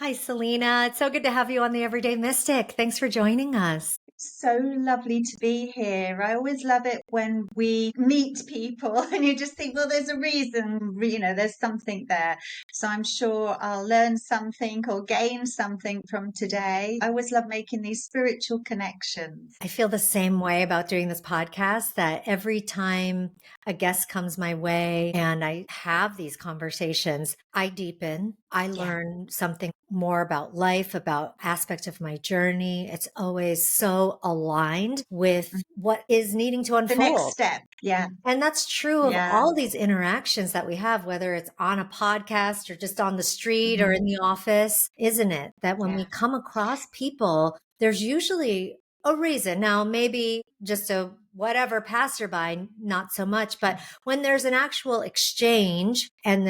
Hi, Selena. It's so good to have you on the Everyday Mystic. Thanks for joining us. So lovely to be here. I always love it when we meet people and you just think, well, there's a reason, there's something there. So I'm sure I'll learn something or gain something from today. I always love making these spiritual connections. I feel the same way about doing this podcast that every time a guest comes my way and I have these conversations, I deepen, I Yeah. learn something more about life, about aspect of my journey. It's always so aligned with what is needing to The next unfold. step. Yeah. And that's true of Yeah. all these interactions that we have, whether it's on a podcast or just on the street or Mhm. in the office, isn't it? That when we Yeah. come across people, there's usually a reason. Now, maybe just a whatever passerby, not so much, but when there's an actual exchange and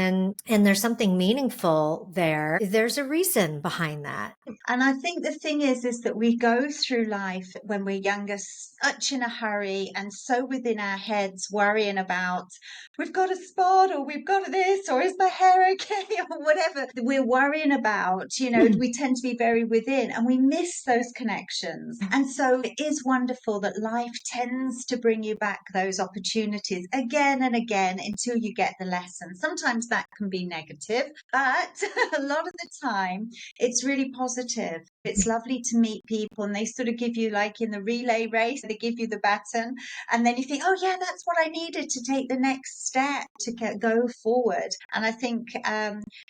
there's something meaningful there, there's a reason behind that. And I think the thing is that we go through life when we're younger, such in a hurry and so within our heads, worrying about we've got a spot or we've got this or is my hair okay or whatever we're worrying about. We tend to be very within and we miss those connections. And so it is wonderful that life tends to bring you back those opportunities again and again until you get the lesson. Sometimes that can be negative, but a lot of the time, it's really positive. It's lovely to meet people and they sort of give you, like in the relay race, they give you the baton and then you think, oh yeah, that's what I needed to take the next step to go forward. And I think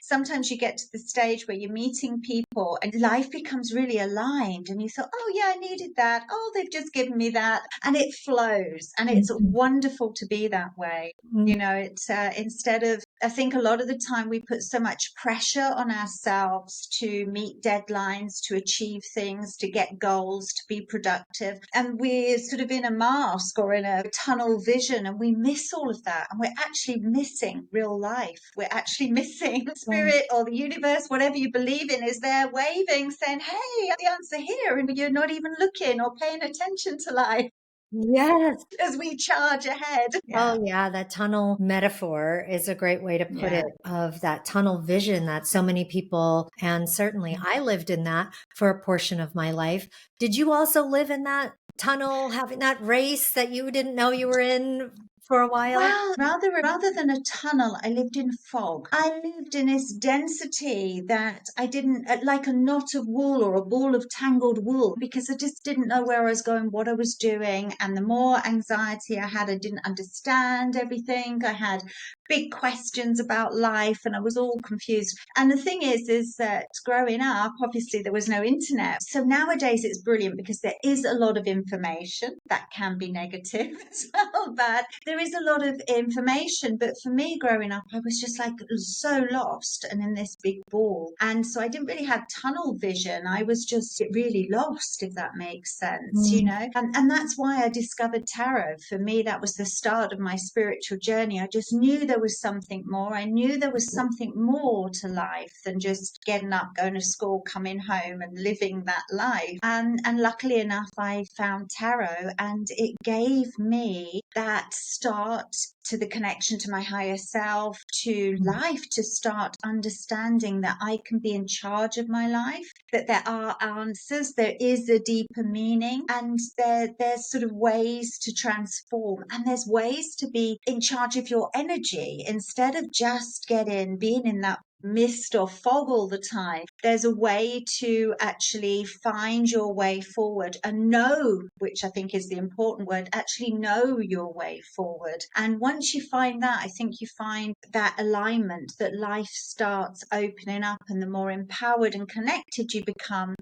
sometimes you get to the stage where you're meeting people and life becomes really aligned and you thought, oh yeah, I needed that. Oh, they've just given me that. And it flows and it's wonderful to be that way. It's instead of, I think a lot of the time we put so much pressure on ourselves to meet deadlines, to achieve things, to get goals, to be productive. And we're sort of in a mask or in a tunnel vision and we miss all of that. And we're actually missing real life. We're actually missing spirit or the universe, whatever you believe in, is there waving, saying, hey, the answer here. And you're not even looking or paying attention to life Yes. as we charge ahead. Oh, Yeah. yeah. That tunnel metaphor is a great way to put Yeah. it, of that tunnel vision that so many people, and certainly I lived in that for a portion of my life. Did you also live in that tunnel, having that race that you didn't know you were in for a while? Well, rather than a tunnel, I lived in fog. I lived in this density that I didn't like a knot of wool or a ball of tangled wool because I just didn't know where I was going, what I was doing. And the more anxiety I had, I didn't understand everything. I had big questions about life and I was all confused. And the thing is that growing up, obviously there was no internet. So nowadays it's brilliant because there is a lot of information that can be negative as well, but there is a lot of information. But for me growing up, I was just like so lost and in this big ball. And so I didn't really have tunnel vision. I was just really lost, if that makes sense, And that's why I discovered tarot. For me, that was the start of my spiritual journey. I just knew there was something more. I knew there was something more to life than just getting up, going to school, coming home and living that life. And luckily enough, I found tarot and it gave me that start to the connection to my higher self, to life, to start understanding that I can be in charge of my life, that there are answers, there is a deeper meaning, and there's sort of ways to transform, and there's ways to be in charge of your energy instead of just being in that mist or fog all the time. There's a way to actually find your way forward and know, which I think is the important word, actually know your way forward. And once you find that, I think you find that alignment, that life starts opening up, and the more empowered and connected you become,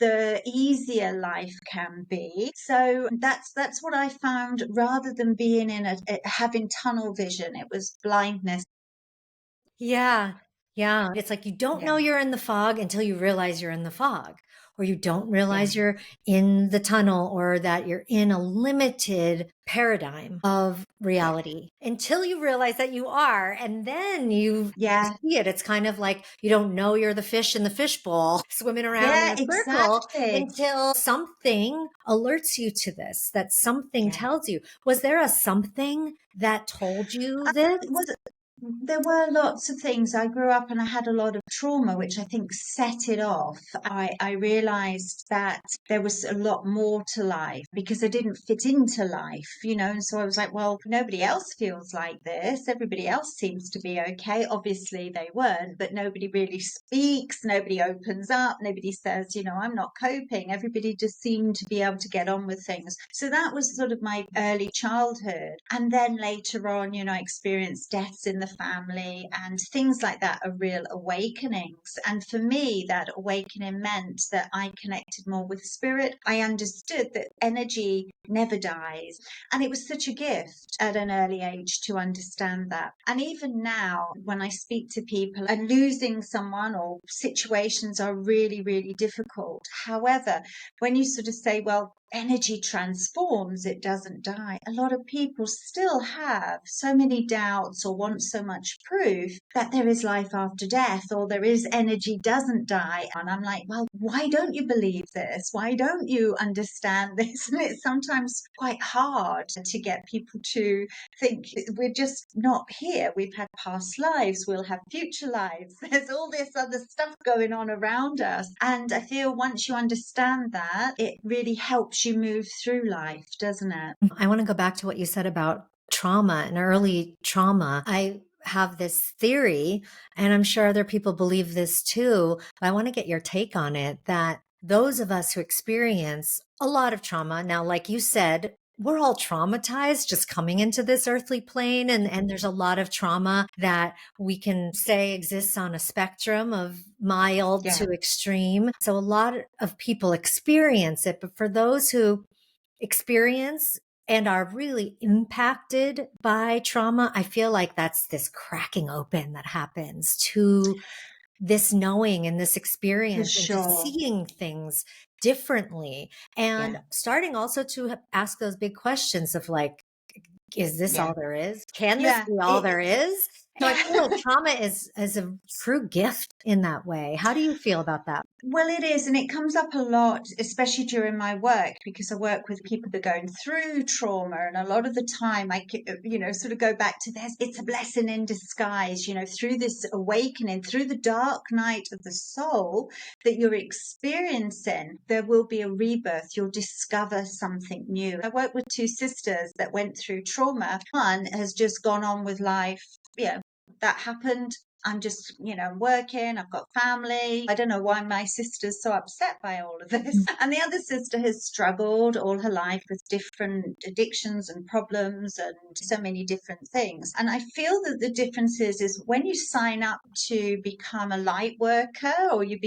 the easier life can be. So that's what I found. Rather than being having tunnel vision, it was blindness. Yeah. Yeah. It's like you don't know Yeah, you're in the fog until you realize you're in the fog, or you don't yeah, realize you're in the tunnel, or that you're in a limited paradigm of yeah, reality until you realize that you are. And then you yeah, see it. It's kind of like you don't know you're the fish in the fishbowl swimming around in yeah, a circle exactly. until something alerts you to this, that something Yeah. tells you. Was there a something that told you this? Was There were lots of things. I grew up and I had a lot of trauma, which I think set it off. I realized that there was a lot more to life because I didn't fit into life, and so I was like, well, nobody else feels like this. Everybody else seems to be okay. Obviously, they weren't, but nobody really speaks. Nobody opens up. Nobody says, I'm not coping. Everybody just seemed to be able to get on with things. So that was sort of my early childhood. And then later on, I experienced deaths in the family and things like that are real awakenings. And for me, that awakening meant that I connected more with spirit. I understood that energy never dies. And it was such a gift at an early age to understand that. And even now, when I speak to people and losing someone or situations are really, really difficult. However, when you sort of say, well, energy transforms, it doesn't die. A lot of people still have so many doubts or want so much proof that there is life after death or there is energy doesn't die. And I'm like, well, why don't you believe this? Why don't you understand this? And it's sometimes quite hard to get people to think we're just not here. We've had past lives, we'll have future lives. There's all this other stuff going on around us. And I feel once you understand that, it really helps you move through life, doesn't it? I want to go back to what you said about trauma and early trauma. I have this theory, and I'm sure other people believe this too, but I want to get your take on it, that those of us who experience a lot of trauma, now, like you said, we're all traumatized just coming into this earthly plane. And there's a lot of trauma that we can say exists on a spectrum of mild Yeah, to extreme. So a lot of people experience it. But for those who experience and are really impacted by trauma, I feel like that's this cracking open that happens to this knowing and this for experience and to sure. seeing things differently and Yeah, starting also to ask those big questions of like, is this yeah, all there is? Can this yeah. be all there is? So I feel like trauma is a true gift in that way. How do you feel about that? Well, it is, and it comes up a lot, especially during my work, because I work with people that are going through trauma, and a lot of the time sort of go back to this. It's a blessing in disguise, through this awakening, through the dark night of the soul that you're experiencing, there will be a rebirth. You'll discover something new. I work with two sisters that went through trauma. One has just gone on with life. That happened. I'm just, working, I've got family. I don't know why my sister's so upset by all of this. And the other sister has struggled all her life with different addictions and problems and so many different things. And I feel that the difference is when you sign up to become a light worker or you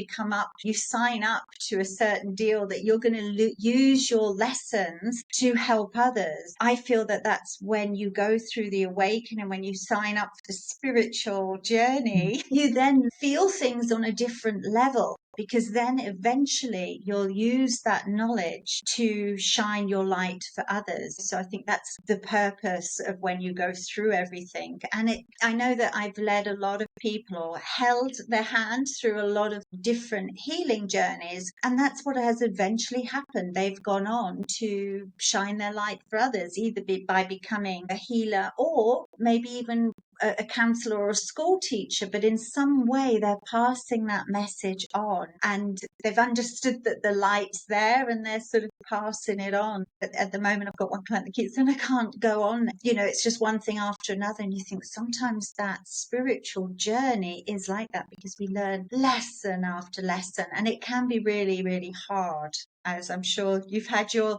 sign up to a certain deal that you're going to use your lessons to help others. I feel that that's when you go through the awakening, when you sign up for the spiritual journey, you then feel things on a different level. Because then eventually you'll use that knowledge to shine your light for others. So I think that's the purpose of when you go through everything. And I know that I've led a lot of people or held their hand through a lot of different healing journeys. And that's what has eventually happened. They've gone on to shine their light for others, either by becoming a healer or maybe even a counselor or a school teacher, but in some way they're passing that message on and they've understood that the light's there and they're sort of passing it on. At the moment, I've got one client that keeps saying, I can't go on. It's just one thing after another. And you think sometimes that spiritual journey is like that because we learn lesson after lesson and it can be really, really hard. As I'm sure you've had your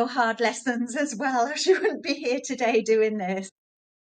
hard lessons as well, or you wouldn't be here today doing this.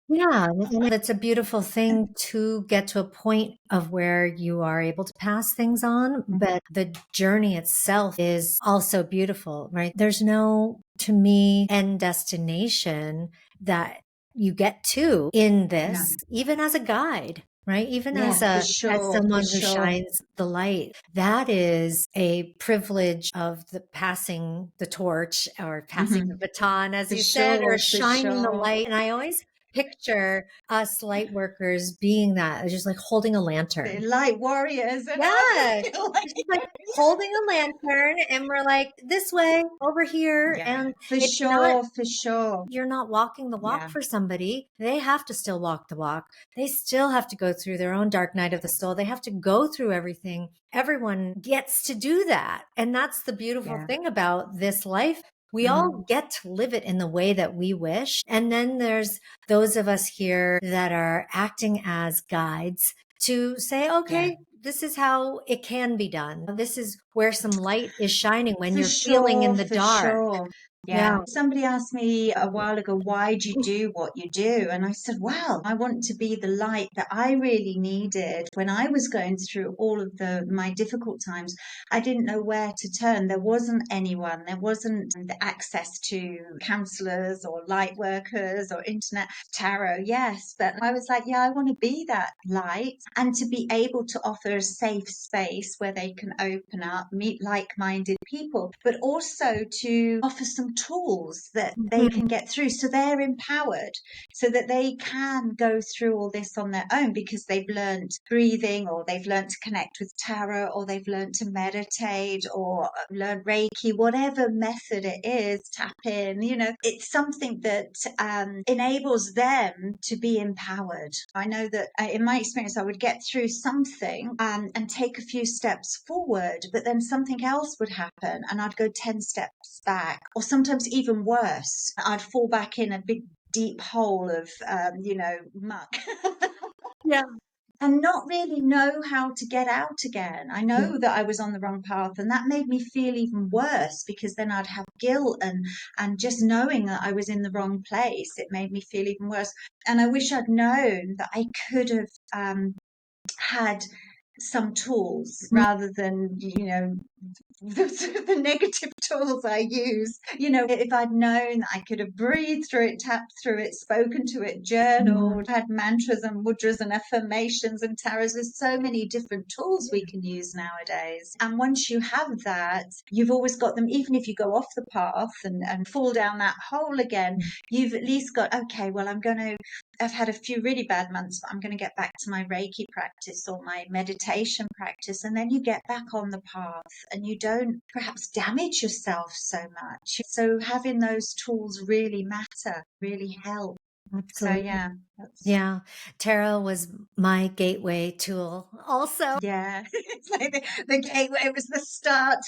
Yeah, and it's a beautiful thing to get to a point of where you are able to pass things on, but the journey itself is also beautiful, right? There's no, to me, end destination that you get to in No. this, even as a guide, right? Even Yeah, as for someone who sure. shines the light. That is a privilege of the passing the torch or passing the Hmm. baton, as For you said, or sure, for shining the sure. light. And I always picture us light workers being that, just like holding a They're lantern. light warriors, and I Yes. feel like It's just like holding a lantern and we're like this way over here. yeah, And for it's not, sure, for sure. you're not walking the walk Yeah, for somebody. They have to still walk the walk. They still have to go through their own dark night of the soul. They have to go through everything. Everyone gets to do that. And that's the beautiful yeah. thing about this life. We Mm-hmm. all get to live it in the way that we wish. And then there's those of us here that are acting as guides to say, Yeah. okay, this is how it can be done. This is where some light is shining when For you're feeling in sure, the for dark. sure. Yeah. Yeah. Somebody asked me a while ago, why do you do what you do? And I said, well, I want to be the light that I really needed when I was going through all of my difficult times. I didn't know where to turn. There wasn't anyone. There wasn't the access to counselors or light workers or internet tarot. Yes. But I was like, yeah, I want to be that light and to be able to offer a safe space where they can open up, meet like-minded people, but also to offer some tools that they Mhm. can get through so they're empowered, so that they can go through all this on their own because they've learned breathing, or they've learned to connect with tarot, or they've learned to meditate, or learn Reiki, whatever method it is, tap in, it's something that enables them to be empowered. I know that in my experience, I would get through something and take a few steps forward, but then something else would happen and I'd go 10 steps back, or sometimes even worse, I'd fall back in a big deep hole of muck. Yeah. And not really know how to get out again. I Yeah. know that I was on the wrong path, and that made me feel even worse because then I'd have guilt, and just knowing that I was in the wrong place, it made me feel even worse. And I wish I'd known that I could have had some tools Mm. rather than the negative tools I use. If I'd known that I could have breathed through it, tapped through it, spoken to it, Yeah. journaled, had mantras and mudras and affirmations and tarots. There's so many different tools we can use nowadays. And once you have that, you've always got them. Even if you go off the path and fall down that hole again, you've at least got, okay, well, I've had a few really bad months, but I'm going to get back to my Reiki practice or my meditation practice. And then you get back on the path and you don't perhaps damage yourself so much. So having those tools really matter, really help. So Absolutely. yeah, that's Yeah. Tarot was my gateway tool also. yeah. It's like the gateway. It was the start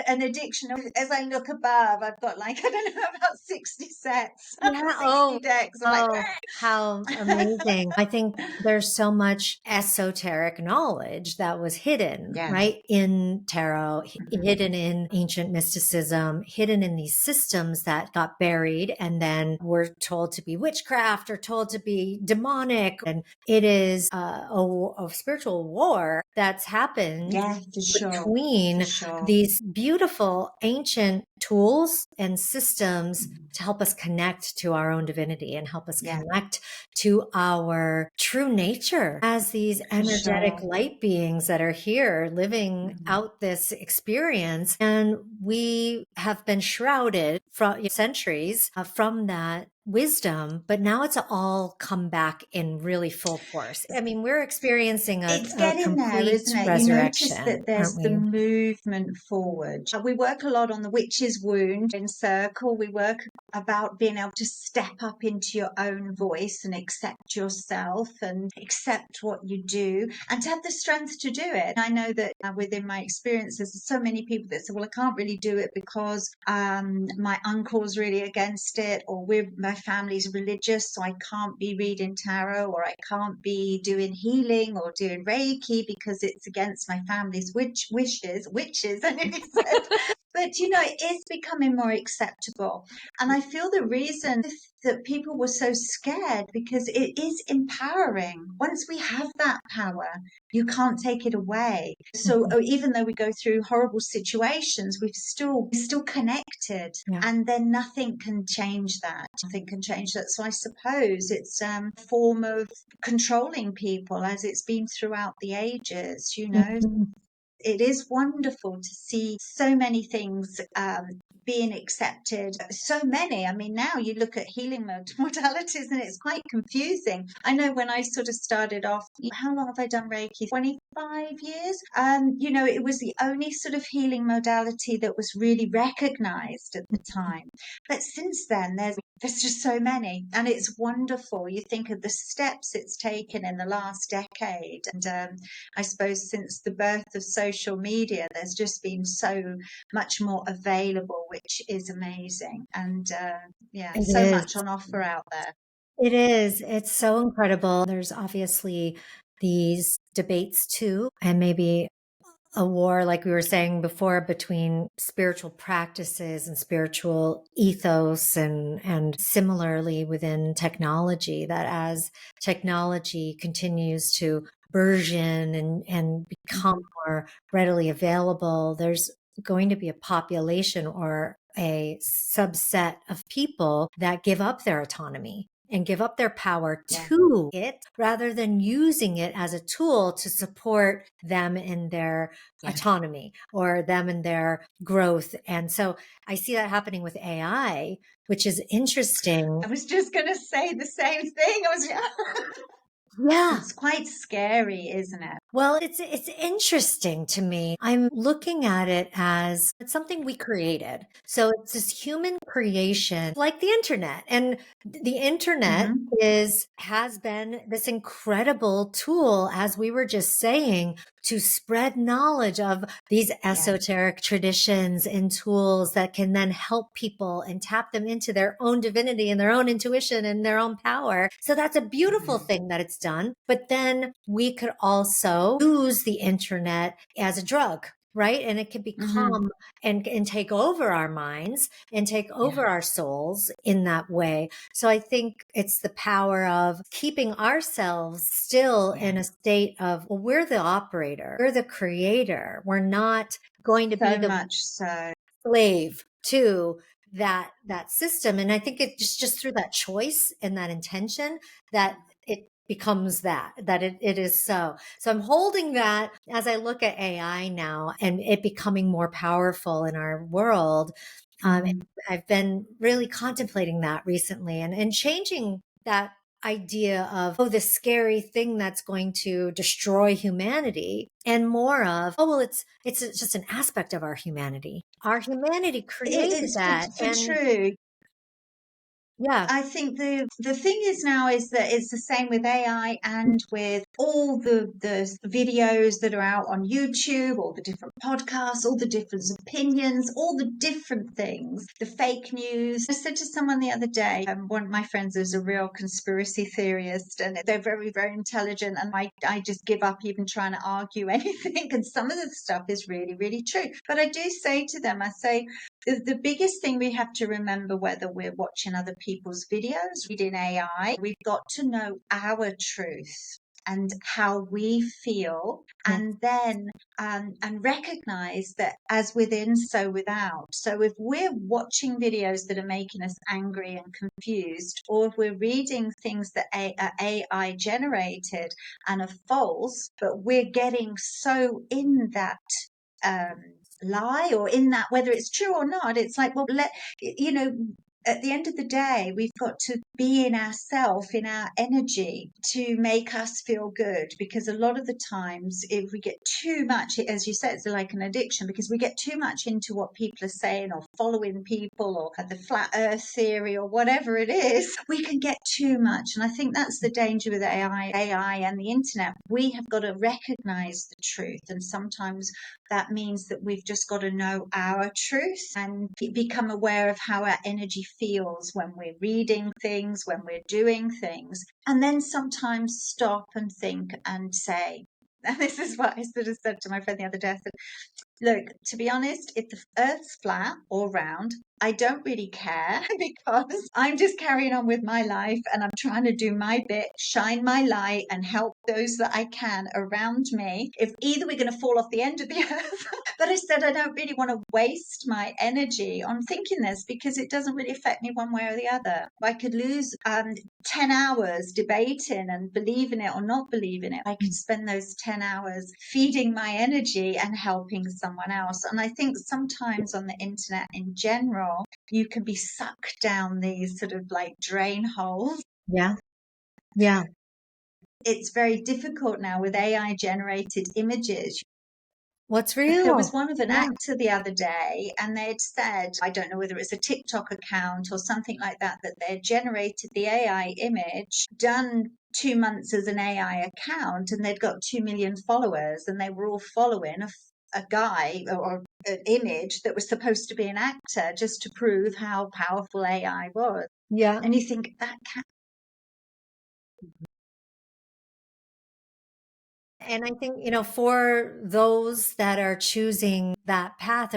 an addiction. As I look above, I've got like I don't know about 60 sets, Yeah. 60 decks. I'm like, Oh, how amazing. I think there's so much esoteric knowledge that was hidden, yeah. right? In tarot, Mhm. hidden in ancient mysticism, hidden in these systems that got buried and then were told to be witchcraft or told to be demonic. And it is a spiritual war that's happened Yeah, for sure. For between sure. these beautiful ancient tools and systems to help us connect to our own divinity and help us Yeah, connect to our true nature as these for energetic sure. light beings that are here living Mhm. out this experience. And we have been shrouded from centuries from that wisdom, but now it's all come back in really full force. I mean, we're experiencing It's a getting there, complete isn't it? You notice that resurrection, there's aren't the we? movement forward. We work a lot on the witch's wound in circle. We work about being able to step up into your own voice and accept yourself and accept what you do and to have the strength to do it. I know that within my experiences, there's so many people that say, well, I can't really do it because my uncle's really against it, or my family's religious, so I can't be reading tarot, or I can't be doing healing or doing Reiki because it's against my family's witches, and it said. But it is becoming more acceptable. And I feel the reason that people were so scared because it is empowering. Once we have that power, you can't take it away. So Mhm. even though we go through horrible situations, we're still connected. Yeah. And then nothing can change that. Nothing can change that. So I suppose it's a form of controlling people as it's been throughout the ages. Mhm. it is wonderful to see so many things being accepted. So many. I mean, now you look at healing modalities and it's quite confusing. I know when I sort of started off, how long have I done Reiki? 25 years. It was the only sort of healing modality that was really recognized at the time. But since then, there's just so many, and it's wonderful. You think of the steps it's taken in the last decade, and I suppose since the birth of social media, there's just been so much more available, which is amazing. And It so is. much on offer out there. It is. It's so incredible. There's obviously these debates too, and maybe a war, like we were saying before, between spiritual practices and spiritual ethos, and similarly within technology, that as technology continues to burgeon and become Mhm. more readily available, there's going to be a population or a subset of people that give up their autonomy and give up their power Yeah. to it rather than using it as a tool to support them in their Yeah. autonomy or them in their growth. And so I see that happening with AI, which is interesting. I was just going to say the same thing. Yeah. It's quite scary, isn't it? Well, it's interesting to me. I'm looking at it as it's something we created. So it's this human creation, like the internet. And the internet Hmm. has been this incredible tool, as we were just saying, to spread knowledge of these Yeah. esoteric traditions and tools that can then help people and tap them into their own divinity and their own intuition and their own power. So that's a beautiful Hmm. thing that it's done. But then we could also use the internet as a drug. Right. And it can Hmm. become and take over our minds and take Yeah. over our souls in that way. So I think it's the power of keeping ourselves still Yeah. in a state of, well, we're the operator, we're the creator. We're not going to be So the much so. slave to that system. And I think it just through that choice and that intention that it becomes that it is so I'm holding that as I look at AI now and it becoming more powerful in our world. um, Mm. I've been really contemplating that recently and changing that idea of, oh, this scary thing that's going to destroy humanity, and more of, oh, well, it's just an aspect of our humanity. Our humanity created It's that. for And true. yeah, I think the thing is now is that it's the same with AI and with all the videos that are out on YouTube, all the different podcasts, all the different opinions, all the different things, the fake news. I said to someone the other day, one of my friends is a real conspiracy theorist, and they're very, very intelligent, and I just give up even trying to argue anything. And some of the stuff is really, really true. But I do say to them, I say, the biggest thing we have to remember, whether we're watching other people's videos, reading AI, we've got to know our truth and how we feel, yeah, and then and recognize that as within, so without. So if we're watching videos that are making us angry and confused, or if we're reading things that are AI generated and are false, but we're getting so in that lie or in that, whether it's true or not, it's like, well, at the end of the day, we've got to be in ourself, in our energy, to make us feel good. Because a lot of the times, if we get too much, as you said, it's like an addiction, because we get too much into what people are saying or following people or the flat earth theory or whatever it is, we can get too much. And I think that's the danger with AI and the internet. We have got to recognize the truth. And sometimes that means that we've just got to know our truth and become aware of how our energy feels when we're reading things, when we're doing things, and then sometimes stop and think and say, and this is what I sort of said to my friend the other day. I said, Look, to be honest, if the Earth's flat or round, I don't really care because I'm just carrying on with my life and I'm trying to do my bit, shine my light and help those that I can around me. If either we're going to fall off the end of the earth, but I said I don't really want to waste my energy on thinking this because it doesn't really affect me one way or the other. I could lose 10 hours debating and believing it or not believing it. I could spend those 10 hours feeding my energy and helping someone else. And I think sometimes on the internet in general, you can be sucked down these sort of like drain holes. Yeah. Yeah. It's very difficult now with AI generated images. What's There was real? one of an Yeah. actor the other day, and they'd said, I don't know whether it's a TikTok account or something like that, that they'd generated the AI image, done 2 months as an AI account, and they'd got 2 million followers, and they were all following a guy or an image that was supposed to be an actor just to prove how powerful AI was. Yeah. And you think that can And I think, for those that are choosing that path,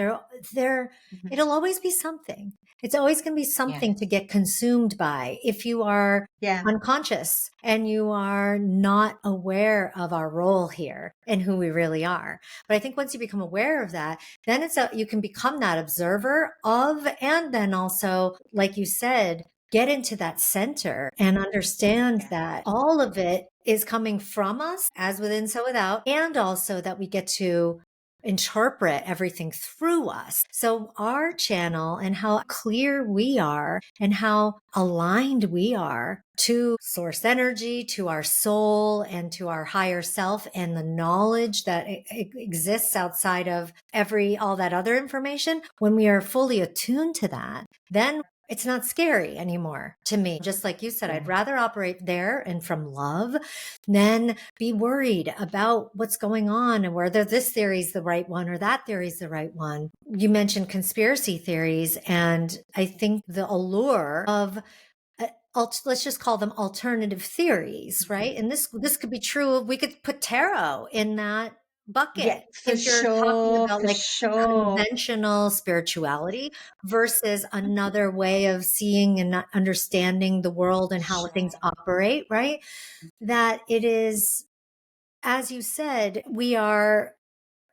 there, it'll always be something. It's always going to be yeah, something to get consumed by if you are yeah, unconscious and you are not aware of our role here and who we really are. But I think once you become aware of that, then you can become that observer of, and then also, like you said, get into that center and understand yeah, that all of it is coming from us, as within, so without, and also that we get to interpret everything through us. So our channel and how clear we are and how aligned we are to source energy, to our soul and to our higher self and the knowledge that exists outside of all that other information. When we are fully attuned to that, then it's not scary anymore to me. Just like you said, yeah, I'd rather operate there and from love than be worried about what's going on and whether this theory is the right one or that theory is the right one. You mentioned conspiracy theories, and I think the allure of let's just call them alternative theories, right? And this could be true. We could put tarot in that yeah, bucket for if you're talking sure, about for like sure. conventional spirituality versus another way of seeing and understanding the world and how things Sure. operate, right? That it is, as you said, we are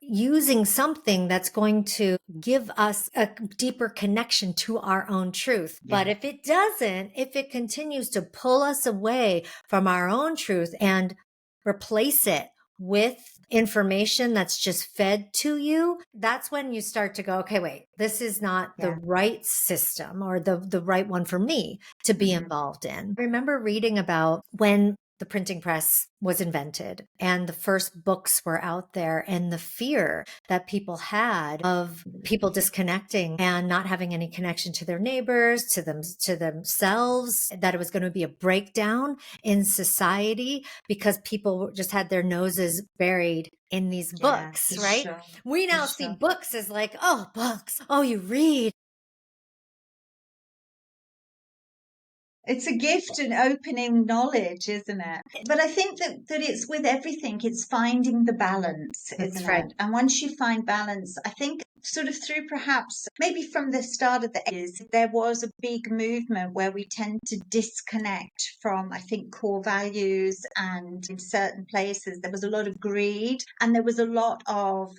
using something that's going to give us a deeper connection to our own truth. But Yeah. if it doesn't, if it continues to pull us away from our own truth and replace it with information that's just fed to you, that's when you start to go, okay, wait, this is not the Yeah. right system or the right one for me to be Mhm. involved in. I remember reading about when the printing press was invented and the first books were out there and the fear that people had of people disconnecting and not having any connection to their neighbors, to themselves, that it was going to be a breakdown in society because people just had their noses buried in these Yeah, books, for right? sure. We For now see sure. books as like, oh, books. Oh, you read. It's a gift and opening knowledge, isn't it? But I think that it's with everything, it's finding the balance, That's isn't right. it? And once you find balance, I think sort of through perhaps maybe from the start of the years, there was a big movement where we tend to disconnect from, I think, core values. And in certain places, there was a lot of greed and there was a lot of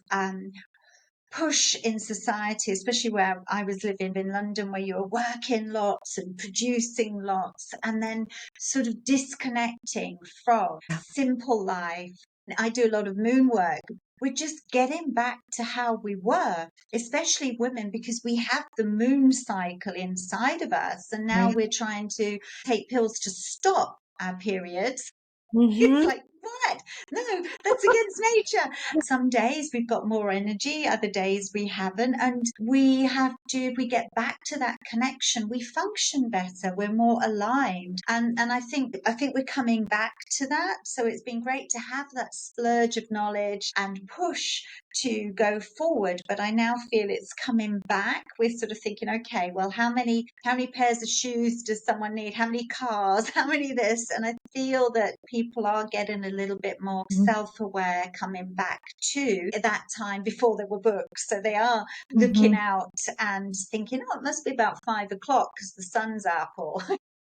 push in society, especially where I was living in London, where you were working lots and producing lots, and then sort of disconnecting from Yeah. simple life. I do a lot of moon work. We're just getting back to how we were, especially women, because we have the moon cycle inside of us. And now Right. we're trying to take pills to stop our periods. It's Mm-hmm. like, what? No, that's against nature. Some days we've got more energy, other days we haven't. And we have to, if we get back to that connection, we function better. We're more aligned. And I think we're coming back to that. So it's been great to have that splurge of knowledge and push to go forward. But I now feel it's coming back. We're sort of thinking, okay, well, how many pairs of shoes does someone need? How many cars? How many this? And I feel that people are getting a little bit more Mhm. self-aware, coming back to that time before there were books. So they are looking Mhm. out and thinking, oh, it must be about 5 o'clock because the sun's up, or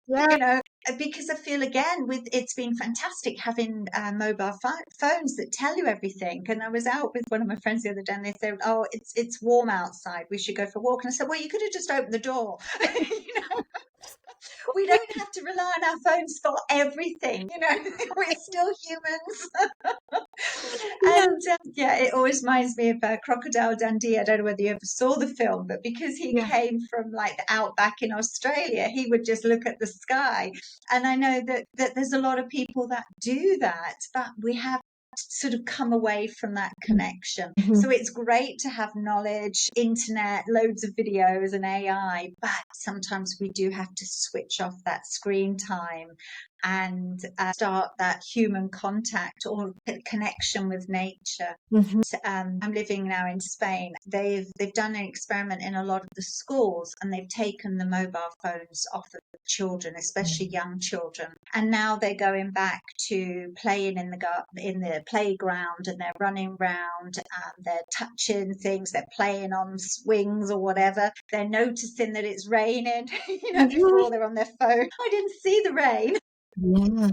Yeah. you know, because I feel again with it's been fantastic having mobile phones that tell you everything. And I was out with one of my friends the other day, and they said, "Oh, it's warm outside. We should go for a walk." And I said, "Well, you could have just opened the door." You know, we don't have to rely on our phones for everything. You know, we're still humans. Yeah. And yeah, it always reminds me of Crocodile Dundee. I don't know whether you ever saw the film, but because he Yeah. came from like the outback in Australia, he would just look at the sky. And I know that there's a lot of people that do that, but we have to sort of come away from that connection. So Mhm. it's great to have knowledge, internet, loads of videos and AI, but sometimes we do have to switch off that screen time and start that human contact or connection with nature. Mhm. I'm living now in Spain. They've done an experiment in a lot of the schools, and they've taken the mobile phones off of the children, especially Mhm. young children. And now they're going back to playing in the playground, and they're running around, and they're touching things, they're playing on swings or whatever. They're noticing that it's raining, Mhm. before they're on their phone. I didn't see the rain, Yeah.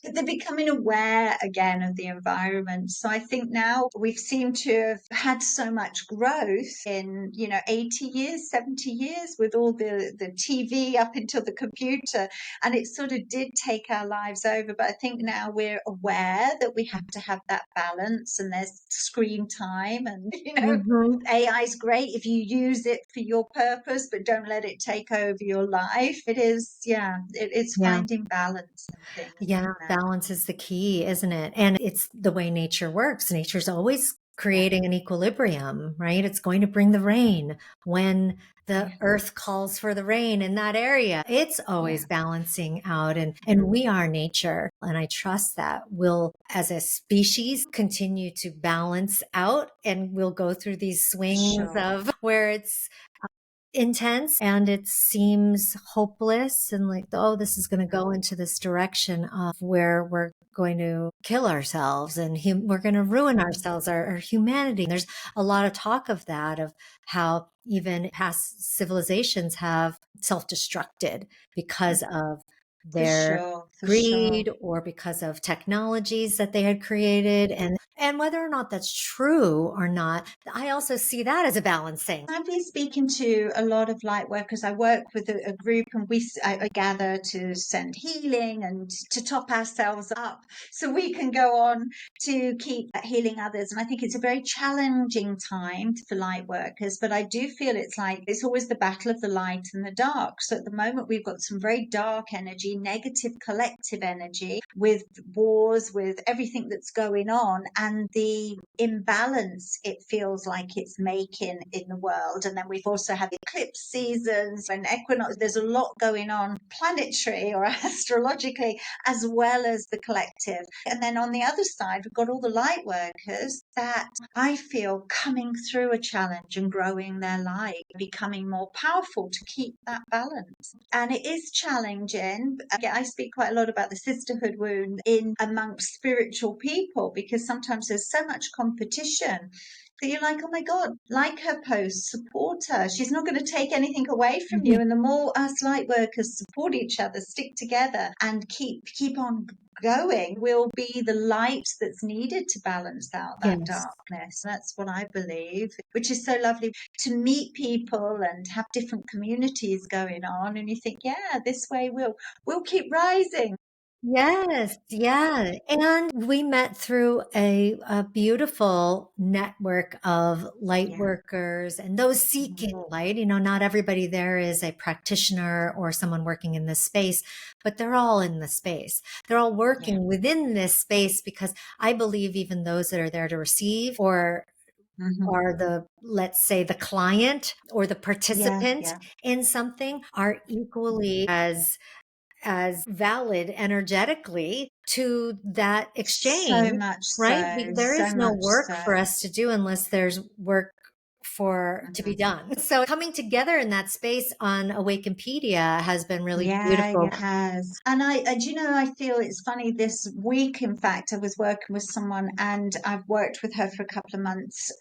but they're becoming aware again of the environment. So I think now we've seemed to have had so much growth in, 80 years, 70 years with all the TV up until the computer. And it sort of did take our lives over. But I think now we're aware that we have to have that balance, and there's screen time, and, Mhm. AI is great if you use it for your purpose, but don't let it take over your life. It is, yeah, it's Yeah. finding balance and things Yeah, now. balance is the key, isn't it? And it's the way nature works. Nature's always Yeah, creating an equilibrium, right? It's going to bring the rain when the yeah, earth calls for the rain in that area. It's yeah, always balancing out, and we are nature. And I trust that we'll, as a species, continue to balance out, and we'll go through these for swings sure. of where it's intense and it seems hopeless and like, oh, this is going to go into this direction of where we're going to kill ourselves and we're going to ruin Mm, ourselves, our humanity. There's a lot of talk of that, of how even past civilizations have self-destructed because of for their sure, for sure. greed or because of technologies that they had created. And whether or not that's true or not, I also see that as a balancing. I've been speaking to a lot of light workers. I work with a group, and I gather to send healing and to top ourselves up so we can go on to keep healing others. And I think it's a very challenging time for light workers, but I do feel it's like it's always the battle of the light and the dark. So at the moment, we've got some very dark energy, negative collective energy with wars, with everything that's going on, and the imbalance it feels like it's making in the world. And then we've also had eclipse seasons and equinox. There's a lot going on planetary or astrologically, as well as the collective. And then on the other side, we've got all the light workers that I feel coming through a challenge and growing their light, becoming more powerful to keep that balance. And it is challenging. I speak quite a lot about the sisterhood wound in amongst spiritual people, because sometimes there's so much competition that you're like, oh my God, like her post, support her. She's not going to take anything away from you. And the more us light workers support each other, stick together and keep on going, will be the light that's needed to balance out that Yes. darkness. That's what I believe, which is so lovely to meet people and have different communities going on. And you think, yeah, this way we'll keep rising. Yes, yeah. And we met through a beautiful network of light Yeah. workers and those Mhm. seeking light. You know, not everybody there is a practitioner or someone working in this space, but they're all in the space. They're all Yeah. working within this space because I believe even those that are there to receive or Hmm. are the, let's say, the client or the Yeah. participant Yeah. in something are equally as valid energetically to that So exchange, much right? so. There So is no much work so. for us to do unless there's work for to be done. So coming together in that space on Awakenpedia has been really Yeah, beautiful. it has. And do you know, I feel it's funny this week, in fact, I was working with someone and I've worked with her for a couple of months,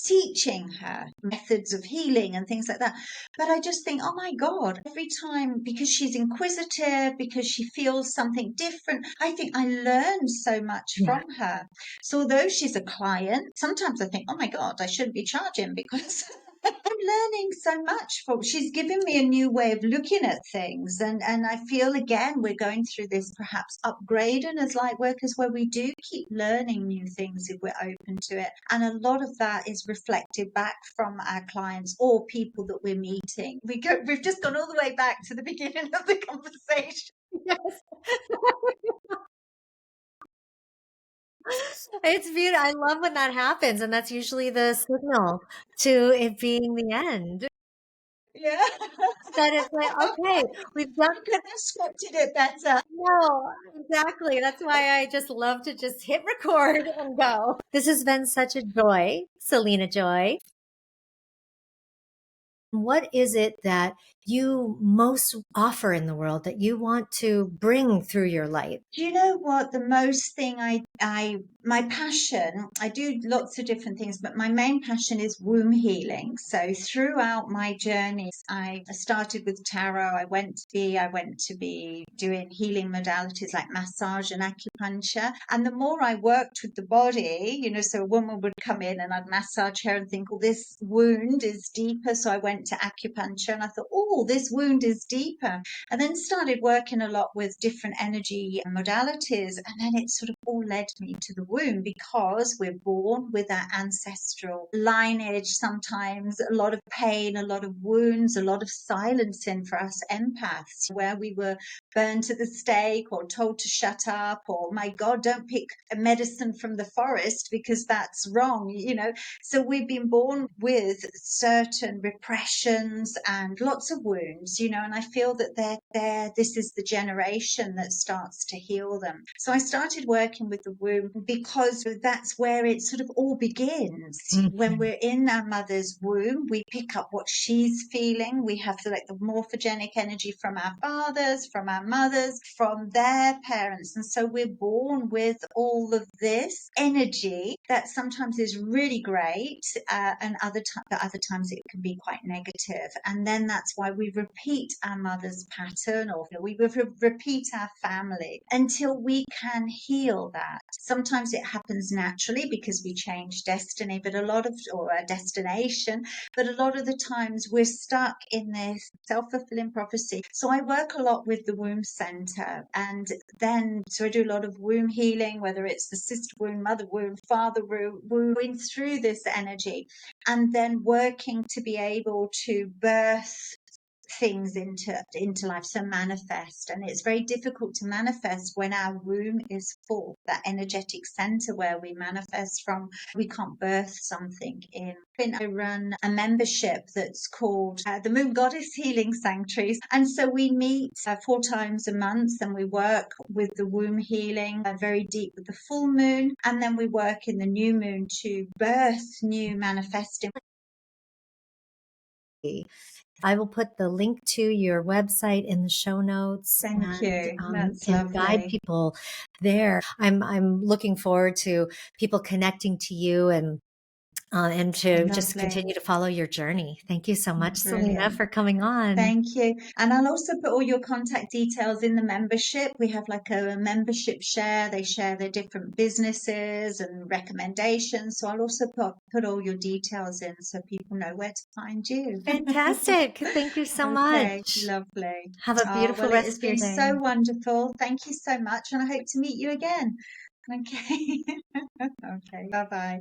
teaching her methods of healing and things like that. But I just think, oh my God, every time, because she's inquisitive, because she feels something different, I think I learn so much Yeah. from her. So although she's a client, sometimes I think, oh my God, I shouldn't be charging because I'm learning so much from she's given me a new way of looking at things, and I feel again we're going through this perhaps upgrading as light workers where we do keep learning new things if we're open to it, and a lot of that is reflected back from our clients or people that we're meeting. We've just gone all the way back to the beginning of the conversation. Yes. It's beautiful. I love when that happens, and that's usually the signal to it being the end. Yeah. That it's like, okay, we've done. I could have scripted it better. No, exactly. That's why I just love to just hit record and go. This has been such a joy, Selena Joy. What is it that you most offer in the world that you want to bring through your light? Do you know what the most thing my passion, I do lots of different things, but my main passion is womb healing. So throughout my journeys, I started with tarot. I went to be doing healing modalities like massage and acupuncture. And the more I worked with the body, so a woman would come in and I'd massage her and think, oh, this wound is deeper. So I went to acupuncture and I thought, oh, this wound is deeper. And then started working a lot with different energy modalities. And then it sort of all led me to the womb because we're born with our ancestral lineage, sometimes a lot of pain, a lot of wounds, a lot of silencing for us empaths, where we were burned to the stake or told to shut up, or my God, don't pick a medicine from the forest because that's wrong. So we've been born with certain repressions and lots of wounds, and I feel that this is the generation that starts to heal them. So I started working with the womb because that's where it sort of all begins. When Mhm. we're in our mother's womb, we pick up what she's feeling. We have the morphogenic energy from our fathers, from our mothers, from their parents. And so we're born with all of this energy that sometimes is really great, and other times it can be quite negative. And then that's why we repeat our mother's pattern, or we repeat our family until we can heal that. Sometimes it happens naturally because we change destiny, or a destination, but a lot of the times we're stuck in this self-fulfilling prophecy. So I work a lot with the womb center, and then so I do a lot of womb healing, whether it's the sister womb, mother womb, father womb, going through this energy, and then working to be able to birth things into life, so manifest. And it's very difficult to manifest when our womb is full, that energetic center where we manifest from. We can't birth something in. I run a membership that's called the Moon Goddess Healing Sanctuaries, and so we meet 4 times a month and we work with the womb healing very deep with the full moon, and then we work in the new moon to birth new manifesting. I will put the link to your website in the show notes, Thank and you. That's can guide lovely. people there. I'm looking forward to people connecting to you and to just Lovely. continue to follow your journey. Thank you so much, Selena, Brilliant. for coming on. Thank you. And I'll also put all your contact details in the membership. We have like a membership share. They share their different businesses and recommendations. So I'll also put all your details in so people know where to find you. Fantastic. Thank you so Okay, much. lovely. Have a Oh, beautiful well, it rest has of your been day. so wonderful. Thank you so much. And I hope to meet you again. Okay. Okay. Bye bye.